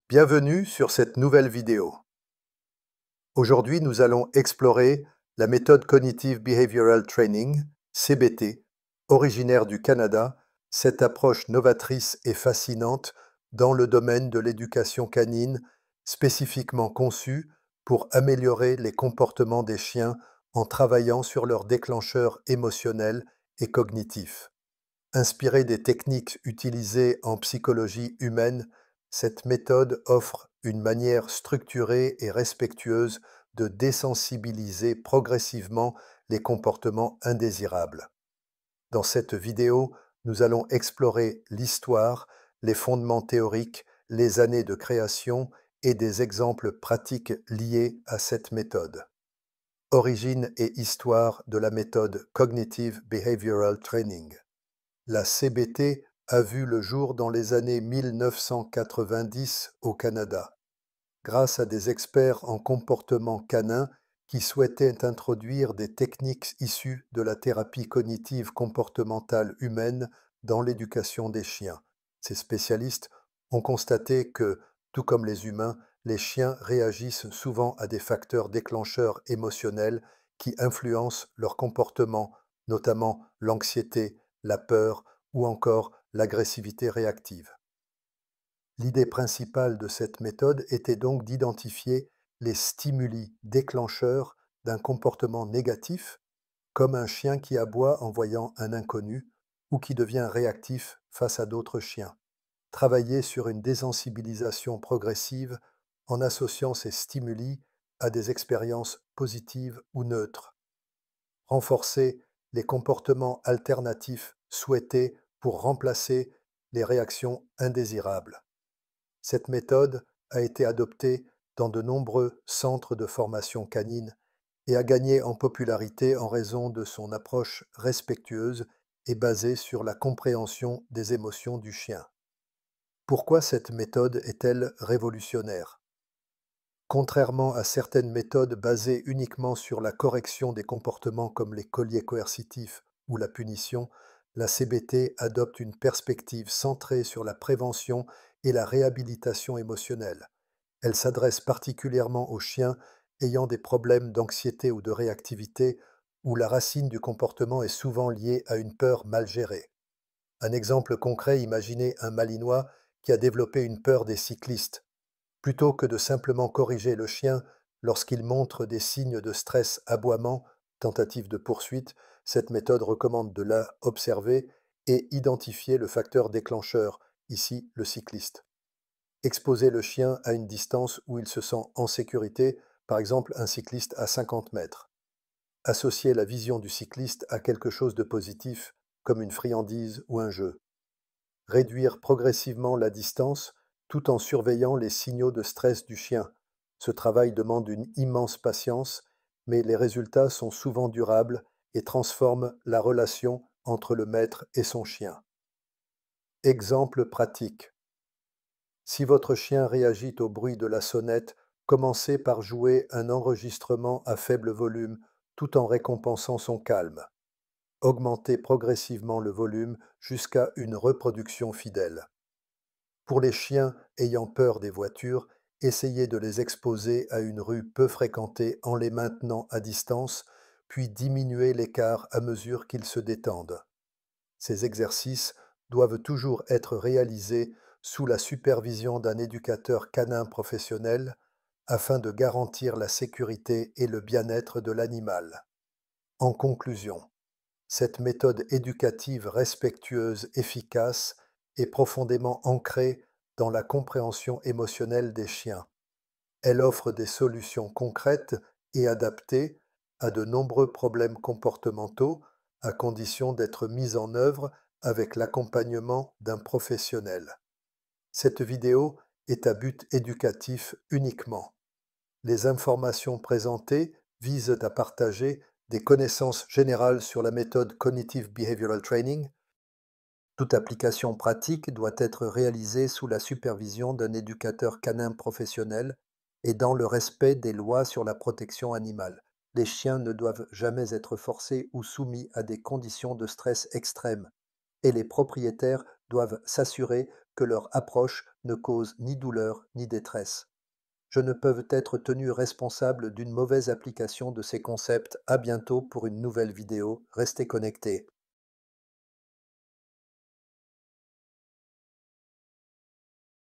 Bienvenue sur cette nouvelle vidéo. Aujourd'hui, nous allons explorer la méthode Cognitive Behavioral Training, CBT, originaire du Canada, cette approche novatrice et fascinante dans le domaine de l'éducation canine, spécifiquement conçue pour améliorer les comportements des chiens en travaillant sur leurs déclencheurs émotionnels et cognitifs. Inspirée des techniques utilisées en psychologie humaine, cette méthode offre une manière structurée et respectueuse de désensibiliser progressivement les comportements indésirables. Dans cette vidéo, nous allons explorer l'histoire, les fondements théoriques, les années de création et des exemples pratiques liés à cette méthode. Origine et histoire de la méthode Cognitive Behavioral Training. La CBT a vu le jour dans les années 1990 au Canada, grâce à des experts en comportement canin qui souhaitaient introduire des techniques issues de la thérapie cognitive comportementale humaine dans l'éducation des chiens. Ces spécialistes ont constaté que, tout comme les humains, les chiens réagissent souvent à des facteurs déclencheurs émotionnels qui influencent leur comportement, notamment l'anxiété, la peur ou encore l'agressivité réactive. L'idée principale de cette méthode était donc d'identifier les stimuli déclencheurs d'un comportement négatif, comme un chien qui aboie en voyant un inconnu ou qui devient réactif face à d'autres chiens. Travailler sur une désensibilisation progressive en associant ces stimuli à des expériences positives ou neutres. Renforcer les comportements alternatifs souhaités pour remplacer les réactions indésirables. Cette méthode a été adoptée dans de nombreux centres de formation canine et a gagné en popularité en raison de son approche respectueuse et basée sur la compréhension des émotions du chien. Pourquoi cette méthode est-elle révolutionnaire? Contrairement à certaines méthodes basées uniquement sur la correction des comportements comme les colliers coercitifs ou la punition, la CBT adopte une perspective centrée sur la prévention et la réhabilitation émotionnelle. Elle s'adresse particulièrement aux chiens ayant des problèmes d'anxiété ou de réactivité, où la racine du comportement est souvent liée à une peur mal gérée. Un exemple concret, imaginez un Malinois qui a développé une peur des cyclistes. Plutôt que de simplement corriger le chien lorsqu'il montre des signes de stress, aboiement, tentative de poursuite, cette méthode recommande de la observer et identifier le facteur déclencheur, ici le cycliste. Exposer le chien à une distance où il se sent en sécurité, par exemple un cycliste à 50 mètres. Associer la vision du cycliste à quelque chose de positif, comme une friandise ou un jeu. Réduire progressivement la distance tout en surveillant les signaux de stress du chien. Ce travail demande une immense patience, mais les résultats sont souvent durables et transforment la relation entre le maître et son chien. Exemple pratique. Si votre chien réagit au bruit de la sonnette, commencez par jouer un enregistrement à faible volume tout en récompensant son calme. Augmentez progressivement le volume jusqu'à une reproduction fidèle. Pour les chiens ayant peur des voitures, essayez de les exposer à une rue peu fréquentée en les maintenant à distance, puis diminuez l'écart à mesure qu'ils se détendent. Ces exercices doivent toujours être réalisés sous la supervision d'un éducateur canin professionnel afin de garantir la sécurité et le bien-être de l'animal. En conclusion, cette méthode éducative respectueuse, efficace et profondément ancrée dans la compréhension émotionnelle des chiens. Elle offre des solutions concrètes et adaptées à de nombreux problèmes comportementaux, à condition d'être mise en œuvre avec l'accompagnement d'un professionnel. Cette vidéo est à but éducatif uniquement. Les informations présentées visent à partager des connaissances générales sur la méthode Cognitive Behavioral Training. Toute application pratique doit être réalisée sous la supervision d'un éducateur canin professionnel et dans le respect des lois sur la protection animale. Les chiens ne doivent jamais être forcés ou soumis à des conditions de stress extrêmes et les propriétaires doivent s'assurer que leur approche ne cause ni douleur ni détresse. Je ne peux être tenu responsable d'une mauvaise application de ces concepts. À bientôt pour une nouvelle vidéo. Restez connectés.